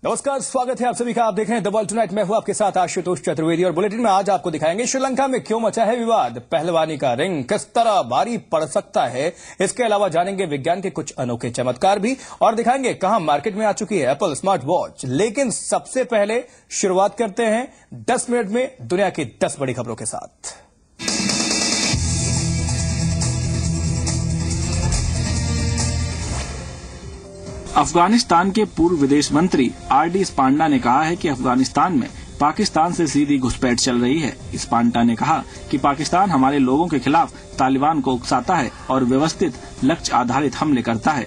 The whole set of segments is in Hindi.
नमस्कार, स्वागत है आप सभी का। आप देख रहे हैं द वर्ल्ड टुनाइट। मैं हूं आपके साथ आशुतोष चतुर्वेदी और बुलेटिन में आज आपको दिखाएंगे श्रीलंका में क्यों मचा है विवाद, पहलवानी का रिंग किस तरह भारी पड़ सकता है। इसके अलावा जानेंगे विज्ञान के कुछ अनोखे चमत्कार भी और दिखाएंगे कहां मार्केट में आ चुकी है एप्पल स्मार्ट वॉच। लेकिन सबसे पहले शुरुआत करते हैं 10 मिनट में दुनिया की 10 बड़ी खबरों के साथ। अफगानिस्तान के पूर्व विदेश मंत्री आर.डी. स्पांडा ने कहा है कि अफगानिस्तान में पाकिस्तान से सीधी घुसपैठ चल रही है। स्पांडा ने कहा कि पाकिस्तान हमारे लोगों के खिलाफ तालिबान को उकसाता है और व्यवस्थित लक्ष्य आधारित हमले करता है।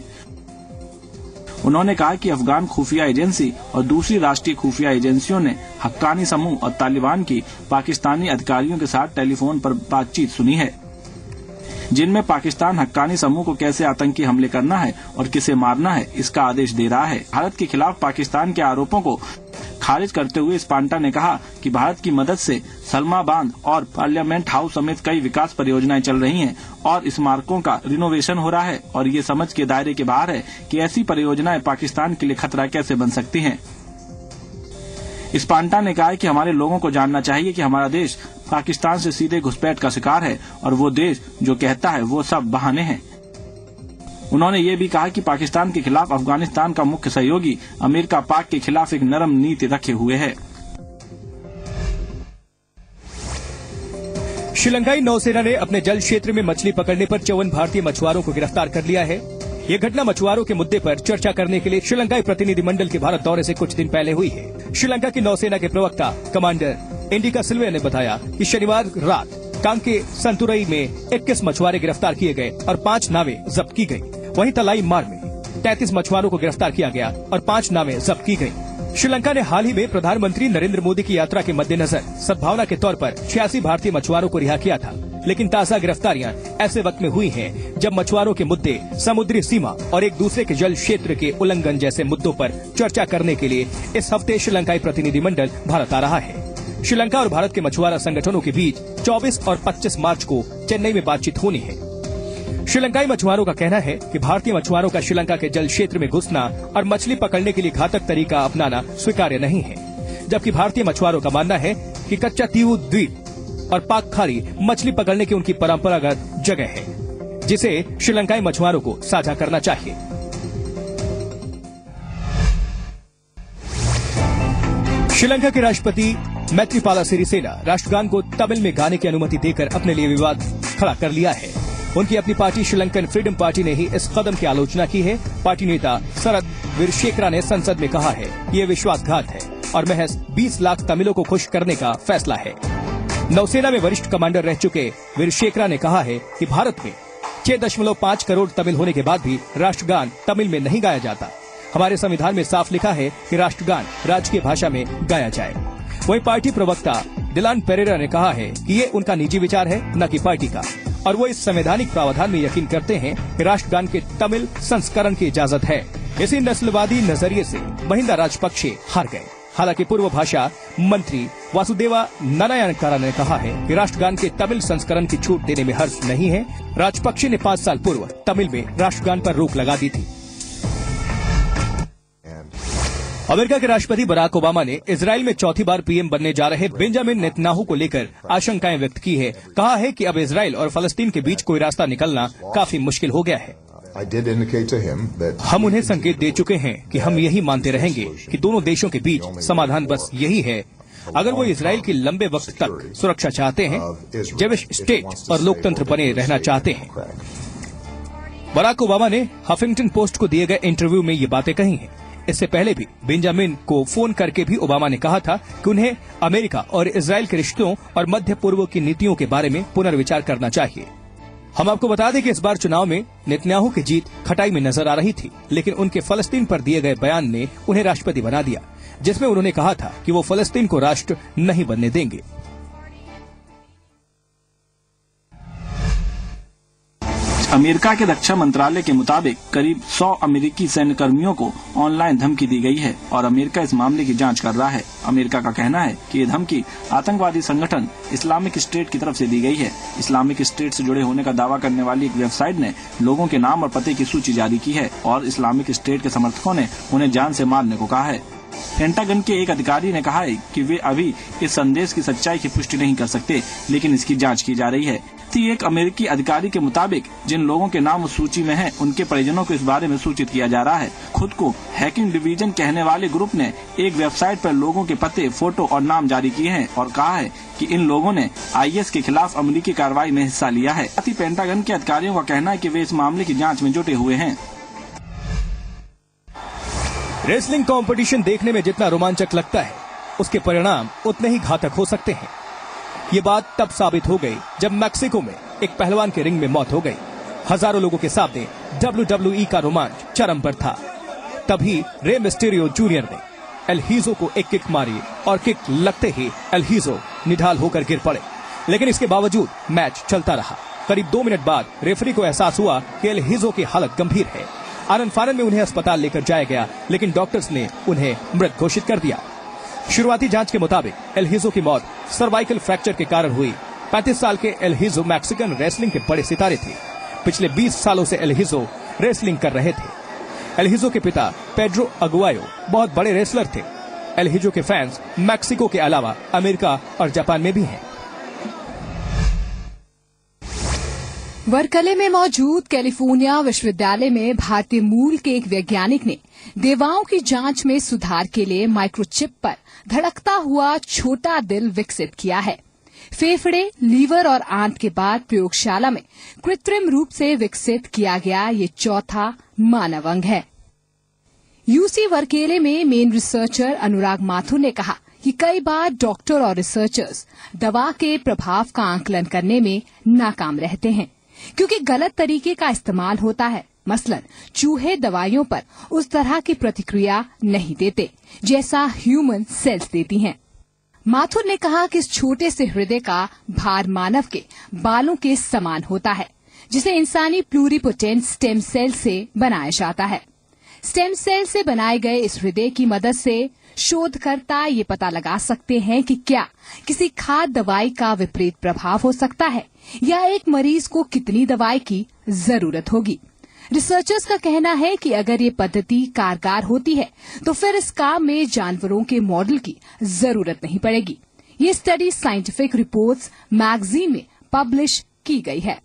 उन्होंने कहा कि अफगान खुफिया एजेंसी और दूसरी राष्ट्रीय खुफिया एजेंसियों ने हक्कानी समूह और तालिबान की पाकिस्तानी अधिकारियों के साथ टेलीफोन पर बातचीत सुनी है, जिनमें पाकिस्तान हक्कानी समूह को कैसे आतंकी हमले करना है और किसे मारना है इसका आदेश दे रहा है। भारत के खिलाफ पाकिस्तान के आरोपों को खारिज करते हुए स्पांडा ने कहा कि भारत की मदद से सलमा बांध और पार्लियामेंट हाउस समेत कई विकास परियोजनाएं चल रही हैं और स्मारकों का रिनोवेशन हो रहा है और ये समझ के दायरे के बाहर है कि ऐसी परियोजनाएं पाकिस्तान के लिए खतरा कैसे बन सकती हैं। स्पांडा ने कहा कि हमारे लोगों को जानना चाहिए कि हमारा देश पाकिस्तान से सीधे घुसपैठ का शिकार है और वो देश जो कहता है वो सब बहाने हैं। उन्होंने ये भी कहा कि पाकिस्तान के खिलाफ अफगानिस्तान का मुख्य सहयोगी अमेरिका पाक के खिलाफ एक नरम नीति रखे हुए है। श्रीलंकाई नौसेना ने अपने जल क्षेत्र में मछली पकड़ने पर 54 भारतीय मछुआरों को गिरफ्तार कर लिया है। ये घटना मछुआरों के मुद्दे पर चर्चा करने के लिए श्रीलंकाई प्रतिनिधिमंडल के भारत दौरे से कुछ दिन पहले हुई है। श्रीलंका की नौसेना के प्रवक्ता कमांडर इंडिका सिल्वे ने बताया कि शनिवार रात कांके संतुरई में 21 मछुआरे गिरफ्तार किए गए और 5 नावें जब्त की गई। वहीं तलाई मार में 33 मछुआरों को गिरफ्तार किया गया और 5 नावें जब्त की गई। श्रीलंका ने हाल ही में प्रधानमंत्री नरेंद्र मोदी की यात्रा के मद्देनजर सद्भावना के तौर पर 86 भारतीय मछुआरों को रिहा किया था, लेकिन ताजा गिरफ्तारियां ऐसे वक्त में हुई हैं जब मछुआरों के मुद्दे समुद्री सीमा और एक दूसरे के जल क्षेत्र के उल्लंघन जैसे मुद्दों पर चर्चा करने के लिए इस हफ्ते श्रीलंकाई प्रतिनिधिमंडल भारत आ रहा है। श्रीलंका और भारत के मछुआरा संगठनों के बीच 24 और 25 मार्च को चेन्नई में बातचीत होनी है। श्रीलंकाई मछुआरों का कहना है कि भारतीय मछुआरों का श्रीलंका के जल क्षेत्र में घुसना और मछली पकड़ने के लिए घातक तरीका अपनाना स्वीकार्य नहीं है, जबकि भारतीय मछुआरों का मानना है कि कच्चा तीऊ द्वीप और पाक खाड़ी मछली पकड़ने की उनकी परंपरागत जगह है, जिसे श्रीलंकाई मछुआरों को साझा करना चाहिए। श्रीलंका के राष्ट्रपति मैत्रीपाला सिरिसेना राष्ट्रगान को तमिल में गाने की अनुमति देकर अपने लिए विवाद खड़ा कर लिया है। उनकी अपनी पार्टी श्रीलंकन फ्रीडम पार्टी ने ही इस कदम की आलोचना की है। पार्टी नेता शरद वीरशेखरा ने संसद में कहा है कि ये विश्वासघात है और महज 20 लाख तमिलों को खुश करने का फैसला है। नौसेना में वरिष्ठ कमांडर रह चुके वीरशेखरा ने कहा है कि भारत में 6.5 करोड़ तमिल होने के बाद भी राष्ट्रगान तमिल में नहीं गाया जाता। हमारे संविधान में साफ लिखा है कि राष्ट्रगान राजकीय भाषा में गाया जाए। वहीं पार्टी प्रवक्ता डिलान पेरेरा ने कहा है कि ये उनका निजी विचार है, न कि पार्टी का, और वो इस संवैधानिक प्रावधान में यकीन करते हैं कि राष्ट्रगान के तमिल संस्करण की इजाजत है। इसी नस्लवादी नजरिए से महिंदा राजपक्षे हार गए। हालांकि पूर्व भाषा मंत्री वासुदेवा नारायणकारा ने कहा है कि राष्ट्रगान के तमिल संस्करण की छूट देने में हर्ष नहीं है। राजपक्षे ने 5 साल पूर्व तमिल में राष्ट्रगान पर रोक लगा दी थी। अमेरिका के राष्ट्रपति बराक ओबामा ने इजराइल में चौथी बार पीएम बनने जा रहे बेंजामिन नेतन्याहू को लेकर आशंकाएं व्यक्त की है। कहा है कि अब इजराइल और फलस्तीन के बीच कोई रास्ता निकलना काफी मुश्किल हो गया है। हम उन्हें संकेत दे चुके हैं कि हम यही मानते रहेंगे कि दोनों देशों के बीच समाधान बस यही है। अगर वो इजराइल की लंबे वक्त तक सुरक्षा चाहते हैं, जेविश स्टेट और लोकतंत्र बने रहना चाहते हैं। बराक ओबामा ने हफिंगटन पोस्ट को दिए गए इंटरव्यू में ये बातें कही हैं। इससे पहले भी बेंजामिन को फोन करके भी ओबामा ने कहा था कि उन्हें अमेरिका और इजराइल के रिश्तों और मध्य पूर्व की नीतियों के बारे में पुनर्विचार करना चाहिए। हम आपको बता दें कि इस बार चुनाव में नेतन्याहू की जीत खटाई में नजर आ रही थी, लेकिन उनके फलस्तीन पर दिए गए बयान ने उन्हें राष्ट्रपति बना दिया, जिसमें उन्होंने कहा था कि वो फलस्तीन को राष्ट्र नहीं बनने देंगे। अमेरिका के रक्षा मंत्रालय के मुताबिक करीब 100 अमेरिकी सैन्यकर्मियों को ऑनलाइन धमकी दी गई है और अमेरिका इस मामले की जांच कर रहा है। अमेरिका का कहना है कि ये धमकी आतंकवादी संगठन इस्लामिक स्टेट की तरफ से दी गई है। इस्लामिक स्टेट से जुड़े होने का दावा करने वाली एक वेबसाइट ने लोगों के नाम और पते की सूची जारी की है और इस्लामिक स्टेट के समर्थकों ने उन्हें जान से मारने को कहा है। पेंटागन के एक अधिकारी ने कहा है कि वे अभी इस संदेश की सच्चाई की पुष्टि नहीं कर सकते, लेकिन इसकी जांच की जा रही है। एक अमेरिकी अधिकारी के मुताबिक जिन लोगों के नाम उस सूची में हैं, उनके परिजनों को इस बारे में सूचित किया जा रहा है। खुद को हैकिंग डिवीजन कहने वाले ग्रुप ने एक वेबसाइट पर लोगों के पते, फोटो और नाम जारी किए हैं और कहा है कि इन लोगों ने IS के खिलाफ अमरीकी कार्रवाई में हिस्सा लिया है। साथ ही पेंटागन के अधिकारियों का कहना है कि वे इस मामले की जाँच में जुटे हुए हैं। रेसलिंग कंपटीशन देखने में जितना रोमांचक लगता है, उसके परिणाम उतने ही घातक हो सकते हैं। ये बात तब साबित हो गई जब मैक्सिको में एक पहलवान के रिंग में मौत हो गई। हजारों लोगों के सामने WWE का रोमांच चरम पर था। तभी रे मिस्टीरियो जूनियर ने एल हीजो को एक किक मारी और किक लगते ही एल हीजो निढाल होकर गिर पड़े, लेकिन इसके बावजूद मैच चलता रहा। करीब 2 मिनट बाद रेफरी को एहसास हुआ कि एल हीजो की हालत गंभीर है। आनन फानन में उन्हें अस्पताल लेकर जाया गया, लेकिन डॉक्टर्स ने उन्हें मृत घोषित कर दिया। शुरुआती जांच के मुताबिक एल हीजो की मौत सर्वाइकल फ्रैक्चर के कारण हुई। 35 साल के एल हीजो मैक्सिकन रेसलिंग के बड़े सितारे थे। पिछले 20 सालों से एल हीजो रेसलिंग कर रहे थे। एल हीजो के पिता पेड्रो अगुआयो बहुत बड़े रेसलर थे। एल हीजो के फैंस मैक्सिको के अलावा अमेरिका और जापान में भी हैं। वर्कले में मौजूद कैलिफोर्निया विश्वविद्यालय में भारतीय मूल के एक वैज्ञानिक ने दवाओं की जांच में सुधार के लिए माइक्रोचिप पर धड़कता हुआ छोटा दिल विकसित किया है। फेफड़े, लीवर और आंत के बाद प्रयोगशाला में कृत्रिम रूप से विकसित किया गया ये चौथा मानव अंग है। यूसी वर्कले में मेन रिसर्चर अनुराग माथुर ने कहा कि कई बार डॉक्टर और रिसर्चर्स दवा के प्रभाव का आंकलन करने में नाकाम रहते हैं, क्योंकि गलत तरीके का इस्तेमाल होता है। मसलन चूहे दवाइयों पर उस तरह की प्रतिक्रिया नहीं देते जैसा ह्यूमन सेल्स देती हैं। माथुर ने कहा कि इस छोटे से हृदय का भार मानव के बालों के समान होता है, जिसे इंसानी प्लूरिपोटेंट स्टेम सेल से बनाया जाता है। स्टेम सेल से बनाए गए इस हृदय की मदद से शोधकर्ता ये पता लगा सकते हैं कि क्या किसी खाद्य दवाई का विपरीत प्रभाव हो सकता है या एक मरीज को कितनी दवाई की जरूरत होगी। रिसर्चर्स का कहना है कि अगर ये पद्धति कारगर होती है तो फिर इस काम में जानवरों के मॉडल की जरूरत नहीं पड़ेगी। ये स्टडी साइंटिफिक रिपोर्ट्स मैगजीन में पब्लिश की गई है।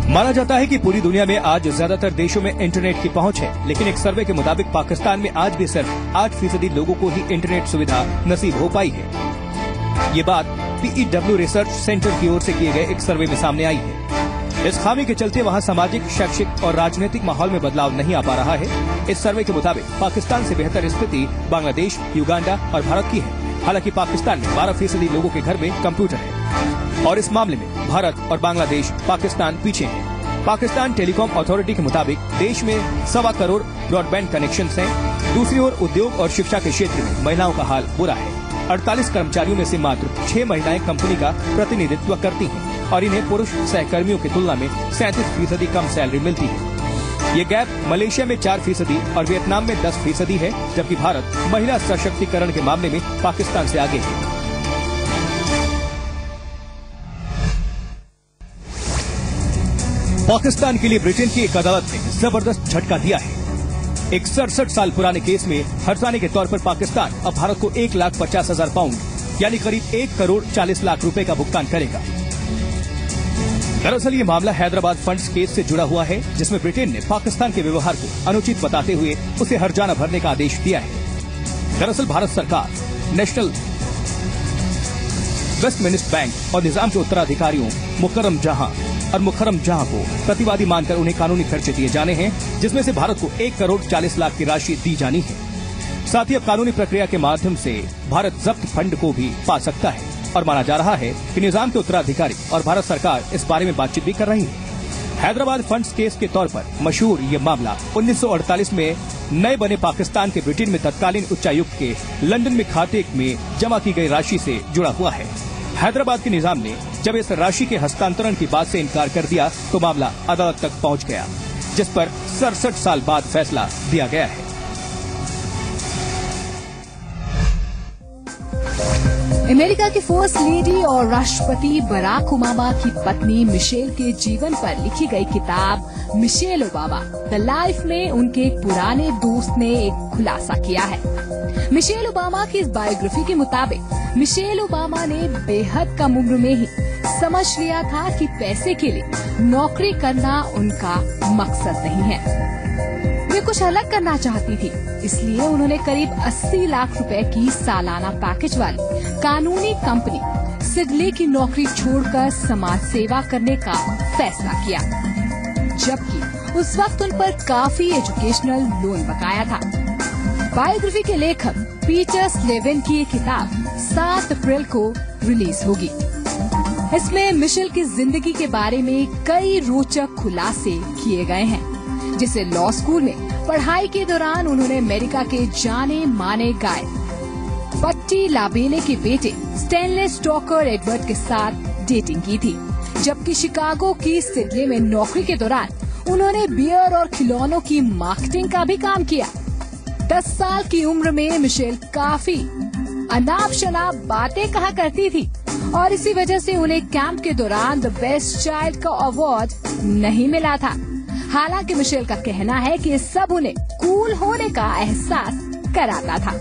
माना जाता है कि पूरी दुनिया में आज ज्यादातर देशों में इंटरनेट की पहुंच है, लेकिन एक सर्वे के मुताबिक पाकिस्तान में आज भी सिर्फ 8% लोगों को ही इंटरनेट सुविधा नसीब हो पाई है। ये बात PEW रिसर्च सेंटर की ओर से किए गए एक सर्वे में सामने आई है। इस खामी के चलते वहां सामाजिक, शैक्षिक और राजनीतिक माहौल में बदलाव नहीं आ पा रहा है। इस सर्वे के मुताबिक पाकिस्तान से बेहतर स्थिति बांग्लादेश, युगांडा और भारत की है। हालांकि पाकिस्तान में 12% लोगों के घर में कंप्यूटर है और इस मामले में भारत और बांग्लादेश पाकिस्तान पीछे है। पाकिस्तान टेलीकॉम अथॉरिटी के मुताबिक देश में 1.25 करोड़ ब्रॉडबैंड कनेक्शन हैं। दूसरी ओर उद्योग और शिक्षा के क्षेत्र में महिलाओं का हाल बुरा है। 48 कर्मचारियों में से मात्र 6 महिलाएं कंपनी का प्रतिनिधित्व करती हैं और इन्हें पुरुष सहकर्मियों की तुलना में 37% कम सैलरी मिलती है। ये गैप मलेशिया में 4% और वियतनाम में 10% है, जबकि भारत महिला सशक्तिकरण के मामले में पाकिस्तान से आगे है। पाकिस्तान के लिए ब्रिटेन की एक अदालत ने जबरदस्त झटका दिया है। एक 67 साल पुराने केस में हर्जाने के तौर पर पाकिस्तान अब भारत को 1,50,000 पाउंड यानी करीब 1 करोड़ 40 लाख रुपए का भुगतान करेगा। दरअसल ये मामला हैदराबाद फंड्स केस से जुड़ा हुआ है, जिसमें ब्रिटेन ने पाकिस्तान के व्यवहार को अनुचित बताते हुए उसे हर्जाना भरने का आदेश दिया है। दरअसल भारत सरकार नेशनल वेस्टमिनिस्टर बैंक और निजाम के उत्तराधिकारियों मुकर्रम जहां को प्रतिवादी मानकर उन्हें कानूनी खर्चे दिए जाने हैं, जिसमें से भारत को 1 करोड़ 40 लाख की राशि दी जानी है। साथ ही अब कानूनी प्रक्रिया के माध्यम से भारत जब्त फंड को भी पा सकता है और माना जा रहा है कि निजाम के उत्तराधिकारी और भारत सरकार इस बारे में बातचीत भी कर रही है। हैदराबाद फंड्स केस के तौर पर मशहूर ये मामला 1948 में नए बने पाकिस्तान के ब्रिटेन में तत्कालीन उच्चायुक्त के लंदन में खाते में जमा की गई राशि से जुड़ा हुआ है। हैदराबाद के निजाम ने जब इस राशि के हस्तांतरण की बात से इनकार कर दिया तो मामला अदालत तक पहुंच गया, जिस पर 67 साल बाद फैसला दिया गया है। अमेरिका की फर्स्ट लेडी और राष्ट्रपति बराक ओबामा की पत्नी मिशेल के जीवन पर लिखी गई किताब मिशेल ओबामा द लाइफ में उनके एक पुराने दोस्त ने एक खुलासा किया है। मिशेल ओबामा की इस बायोग्राफी के मुताबिक मिशेल ओबामा ने बेहद कम उम्र में ही समझ लिया था कि पैसे के लिए नौकरी करना उनका मकसद नहीं है। वे कुछ अलग करना चाहती थी, इसलिए उन्होंने करीब 80 लाख रुपए की सालाना पैकेज वाली कानूनी कंपनी सिडले की नौकरी छोड़कर समाज सेवा करने का फैसला किया, जबकि उस वक्त उन पर काफी एजुकेशनल लोन बकाया था। बायोग्राफी के लेखक पीटर स्लेवन की ये किताब 7 अप्रैल को रिलीज होगी। इसमें मिशेल की जिंदगी के बारे में कई रोचक खुलासे किए गए हैं, जिसे लॉ स्कूल में पढ़ाई के दौरान उन्होंने अमेरिका के जाने माने गायक पट्टी लाबेले के बेटे स्टेनले स्टॉकर एडवर्ड के साथ डेटिंग की थी, जबकि शिकागो की सिडले में नौकरी के दौरान उन्होंने बियर और खिलौनों की मार्केटिंग का भी काम किया। 10 साल की उम्र में मिशेल काफी अनाप शनाप बातें कहा करती थी और इसी वजह से उन्हें कैंप के दौरान द बेस्ट चाइल्ड का अवार्ड नहीं मिला था। हालांकि मिशेल का कहना है कि ये सब उन्हें कूल होने का एहसास कराता था।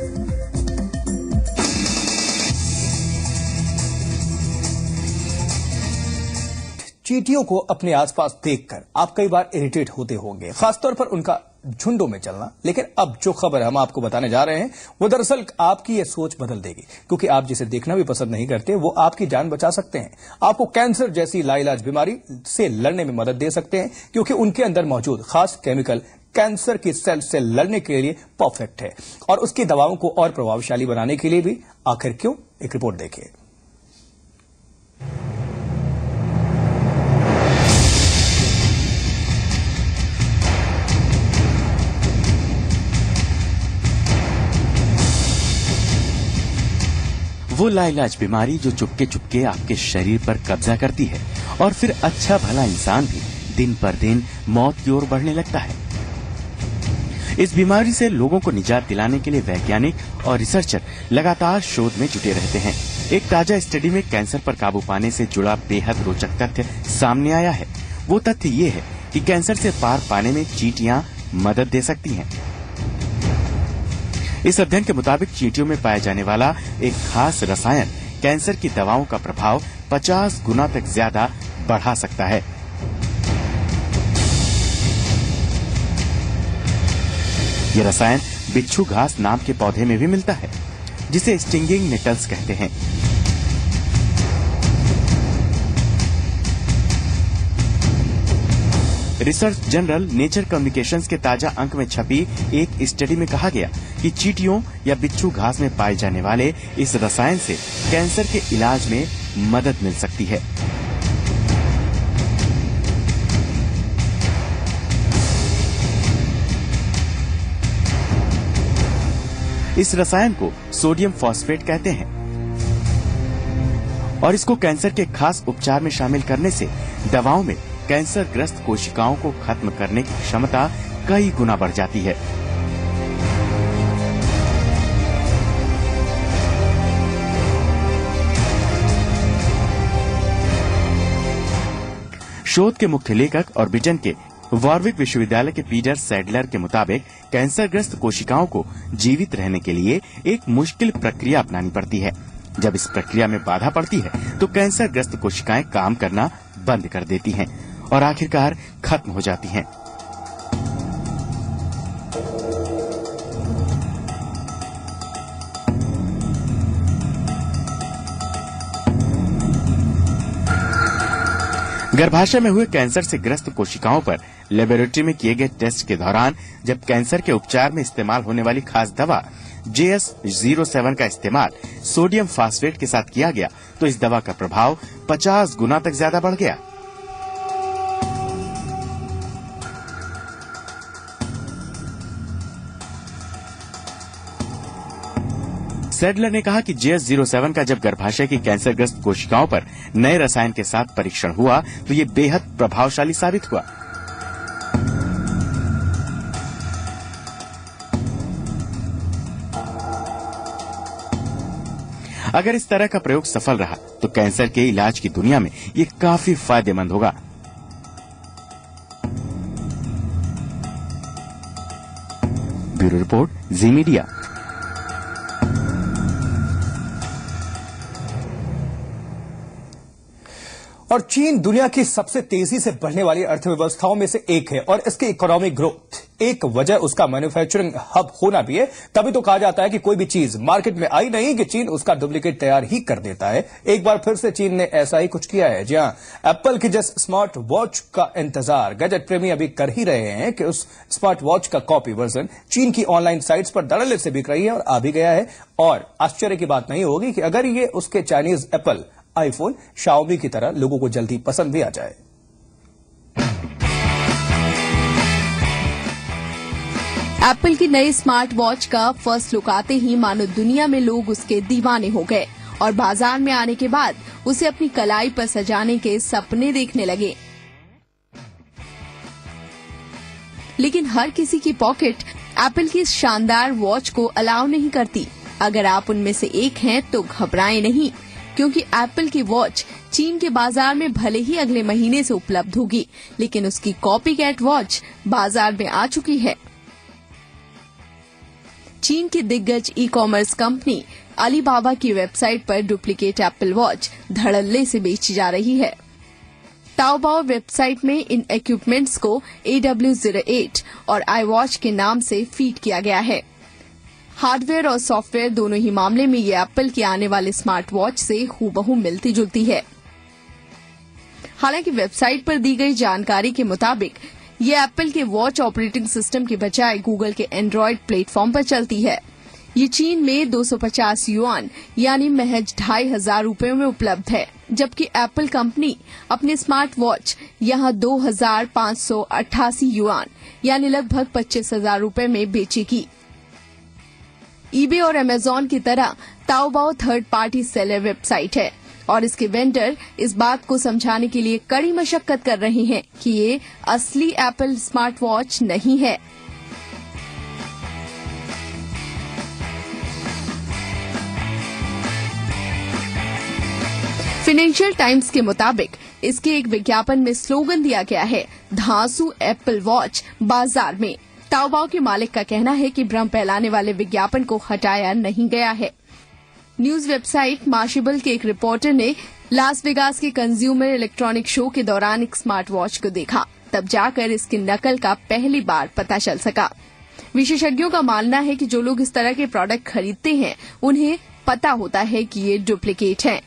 चींटियों को अपने आसपास देखकर आप कई बार इरिटेट होते होंगे, खासतौर पर उनका झुंडों में चलना। लेकिन अब जो खबर हम आपको बताने जा रहे हैं वो दरअसल आपकी ये सोच बदल देगी, क्योंकि आप जिसे देखना भी पसंद नहीं करते वो आपकी जान बचा सकते हैं। आपको कैंसर जैसी लाइलाज बीमारी से लड़ने में मदद दे सकते हैं, क्योंकि उनके अंदर मौजूद खास केमिकल कैंसर की सेल से लड़ने के लिए परफेक्ट है और उसकी दवाओं को और प्रभावशाली बनाने के लिए भी। आखिर क्यों, एक रिपोर्ट देखिए। वो लाइलाज बीमारी जो चुपके चुपके आपके शरीर पर कब्जा करती है और फिर अच्छा भला इंसान भी दिन पर दिन मौत की ओर बढ़ने लगता है। इस बीमारी से लोगों को निजात दिलाने के लिए वैज्ञानिक और रिसर्चर लगातार शोध में जुटे रहते हैं। एक ताजा स्टडी में कैंसर पर काबू पाने से जुड़ा बेहद रोचक तथ्य सामने आया है। वो तथ्य ये है कि कैंसर से पार पाने में चींटियां मदद दे सकती हैं। इस अध्ययन के मुताबिक चींटियों में पाया जाने वाला एक खास रसायन कैंसर की दवाओं का प्रभाव 50 गुना तक ज्यादा बढ़ा सकता है। ये रसायन बिच्छू घास नाम के पौधे में भी मिलता है, जिसे स्टिंगिंग नेटल्स कहते हैं। रिसर्च जर्नल नेचर कम्युनिकेशंस के ताजा अंक में छपी एक स्टडी में कहा गया कि चींटियों या बिच्छू घास में पाए जाने वाले इस रसायन से कैंसर के इलाज में मदद मिल सकती है। इस रसायन को सोडियम फॉस्फेट कहते हैं और इसको कैंसर के खास उपचार में शामिल करने से दवाओं में कैंसर ग्रस्त कोशिकाओं को खत्म करने की क्षमता कई गुना बढ़ जाती है। शोध के मुख्य लेखक और ब्रिटेन के वॉरविक विश्वविद्यालय के पीटर सैडलर के मुताबिक कैंसरग्रस्त कोशिकाओं को जीवित रहने के लिए एक मुश्किल प्रक्रिया अपनानी पड़ती है। जब इस प्रक्रिया में बाधा पड़ती है तो कैंसरग्रस्त कोशिकाएं काम करना बंद कर देती हैं और आखिरकार खत्म हो जाती हैं। गर्भाशय में हुए कैंसर से ग्रस्त कोशिकाओं पर लेबोरेटरी में किए गए टेस्ट के दौरान जब कैंसर के उपचार में इस्तेमाल होने वाली खास दवा JS07 का इस्तेमाल सोडियम फॉस्फेट के साथ किया गया तो इस दवा का प्रभाव 50 गुना तक ज्यादा बढ़ गया। सैडलर ने कहा कि JS07 का जब गर्भाशय की कैंसरग्रस्त कोशिकाओं पर नए रसायन के साथ परीक्षण हुआ तो ये बेहद प्रभावशाली साबित हुआ। अगर इस तरह का प्रयोग सफल रहा तो कैंसर के इलाज की दुनिया में ये काफी फायदेमंद होगा। ब्यूरो रिपोर्ट, जी मीडिया। और चीन दुनिया की सबसे तेजी से बढ़ने वाली अर्थव्यवस्थाओं में से एक है और इसकी इकोनॉमिक ग्रोथ एक वजह उसका मैन्युफैक्चरिंग हब होना भी है। तभी तो कहा जाता है कि कोई भी चीज मार्केट में आई नहीं कि चीन उसका डुप्लीकेट तैयार ही कर देता है। एक बार फिर से चीन ने ऐसा ही कुछ किया है। जी हां, एप्पल की जिस स्मार्ट वॉच का इंतजार गैजेट प्रेमी अभी कर ही रहे हैं कि उस स्मार्ट वॉच का कॉपी वर्जन चीन की ऑनलाइन साइट्स पर धड़ल्ले से बिक रही है और आ भी गया है। और आश्चर्य की बात नहीं होगी कि अगर ये उसके चाइनीज एप्पल, आईफोन, शाओमी की तरह लोगों को जल्दी पसंद भी आ जाए। एप्पल की नई स्मार्ट वॉच का फर्स्ट लुक आते ही मानो दुनिया में लोग उसके दीवाने हो गए और बाजार में आने के बाद उसे अपनी कलाई पर सजाने के सपने देखने लगे। लेकिन हर किसी की पॉकेट एप्पल की इस शानदार वॉच को अलाउ नहीं करती। अगर आप उनमें से एक हैं तो घबराएं नहीं, क्योंकि एप्पल की वॉच चीन के बाजार में भले ही अगले महीने से उपलब्ध होगी, लेकिन उसकी कॉपीकैट वॉच बाजार में आ चुकी है। चीन की दिग्गज ई कॉमर्स कंपनी अलीबाबा की वेबसाइट पर डुप्लीकेट एप्पल वॉच धड़ल्ले से बेची जा रही है। ताओबाओ वेबसाइट में इन इक्विपमेंट्स को AW08 और iWatch के नाम से फीड किया गया है। हार्डवेयर और सॉफ्टवेयर दोनों ही मामले में ये एप्पल की आने वाले स्मार्ट वॉच से हूबहू मिलती जुलती है। हालांकि वेबसाइट पर दी गई जानकारी के मुताबिक ये एप्पल के वॉच ऑपरेटिंग सिस्टम के बजाय गूगल के एंड्रॉयड प्लेटफॉर्म पर चलती है। ये चीन में 250 युआन यानी महज 2500 रुपयों में उपलब्ध है, जबकि एप्पल कंपनी अपने स्मार्ट वॉच यहां 2588 युआन यानी लगभग 25,000 रुपये में बेचेगी। ईबे और अमेजॉन की तरह Taobao third party seller website है और इसके वेंडर इस बात को समझाने के लिए कड़ी मशक्कत कर रहे हैं कि ये असली एप्पल स्मार्ट वॉच नहीं है। फाइनेंशियल टाइम्स के मुताबिक इसके एक विज्ञापन में स्लोगन दिया गया है, धांसू एप्पल वॉच बाजार में। ताओबाओ के मालिक का कहना है कि भ्रम फैलाने वाले विज्ञापन को हटाया नहीं गया है। न्यूज वेबसाइट माशिबल के एक रिपोर्टर ने लास वेगास के कंज्यूमर इलेक्ट्रॉनिक शो के दौरान एक स्मार्ट वॉच को देखा, तब जाकर इसकी नकल का पहली बार पता चल सका। विशेषज्ञों का मानना है कि जो लोग इस तरह के प्रोडक्ट खरीदते हैं उन्हें पता होता है कि ये डुप्लीकेट हैं।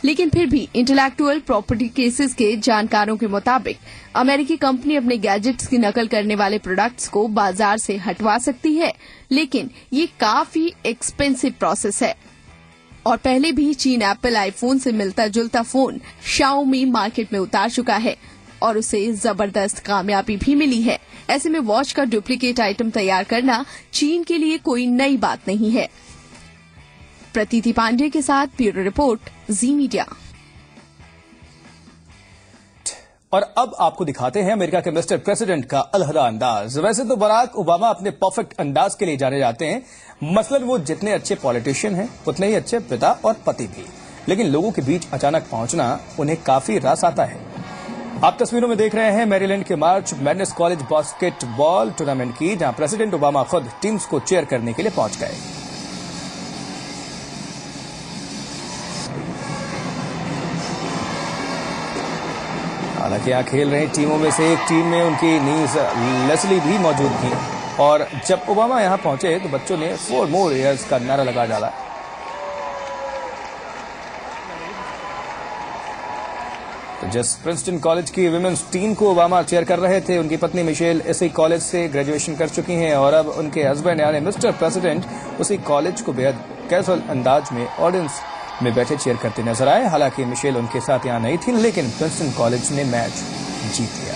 लेकिन फिर भी इंटेलेक्चुअल प्रॉपर्टी केसेस के जानकारों के मुताबिक अमेरिकी कंपनी अपने गैजेट्स की नकल करने वाले प्रोडक्ट्स को बाजार से हटवा सकती है, लेकिन ये काफी एक्सपेंसिव प्रोसेस है। और पहले भी चीन एप्पल आईफोन से मिलता जुलता फोन शाओमी मार्केट में उतार चुका है और उसे जबरदस्त कामयाबी भी मिली है। ऐसे में वॉच का डुप्लीकेट आइटम तैयार करना चीन के लिए कोई नई बात नहीं है। प्रतीति पांडे के साथ ब्यूरो रिपोर्ट, जी मीडिया। और अब आपको दिखाते हैं अमेरिका के मिस्टर प्रेसिडेंट का अलहदा अंदाज। वैसे तो बराक ओबामा अपने परफेक्ट अंदाज के लिए जाने जाते हैं, मसलन वो जितने अच्छे पॉलिटिशियन हैं उतने ही अच्छे पिता और पति भी, लेकिन लोगों के बीच अचानक पहुंचना उन्हें काफी रास आता है। आप तस्वीरों में देख रहे हैं मैरीलैंड के मार्च मैडनेस कॉलेज बास्केटबॉल टूर्नामेंट की, जहां प्रेसिडेंट ओबामा खुद टीम्स को चेयर करने के लिए पहुंच गए। हालांकि यहाँ खेल रही टीमों में से एक टीम में उनकी नीज लेस्ली भी मौजूद थी और जब ओबामा यहाँ पहुंचे तो बच्चों ने 4 more years का नारा लगा डाला। तो जिस प्रिंसटन कॉलेज की विमेंस टीम को ओबामा चेयर कर रहे थे, उनकी पत्नी मिशेल इसी कॉलेज से ग्रेजुएशन कर चुकी हैं और अब उनके हस्बैंड यानी मिस्टर प्रेसिडेंट उसी कॉलेज को बेहद कैजुअल अंदाज में ऑडियंस में बैठे चेयर करते नजर आए। हालांकि मिशेल उनके साथ यहां नहीं थी, लेकिन प्रिंसटन कॉलेज ने मैच जीत लिया।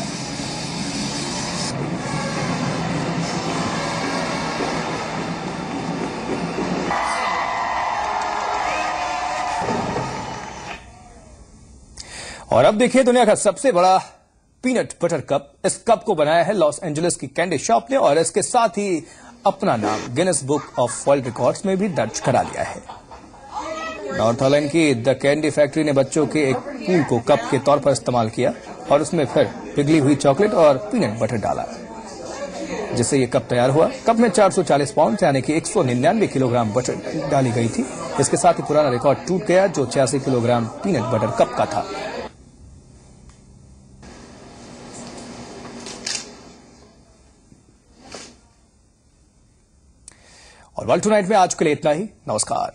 और अब देखिए दुनिया का सबसे बड़ा पीनट बटर कप। इस कप को बनाया है लॉस एंजलिस की कैंडी शॉप ने और इसके साथ ही अपना नाम Guinness book of world records में भी दर्ज करा लिया है। नॉर्थ हॉलैंड की द कैंडी फैक्ट्री ने बच्चों के एक पूल को कप के तौर पर इस्तेमाल किया और उसमें फिर पिघली हुई चॉकलेट और पीनट बटर डाला, जिससे ये कप तैयार हुआ। कप में 440 पाउंड यानी कि 199 किलोग्राम बटर डाली गई थी। इसके साथ ही पुराना रिकॉर्ड टूट गया जो 86 किलोग्राम पीनट बटर कप का था। और वर्ल्ड टुनाइट में आज के लिए इतना ही। नमस्कार।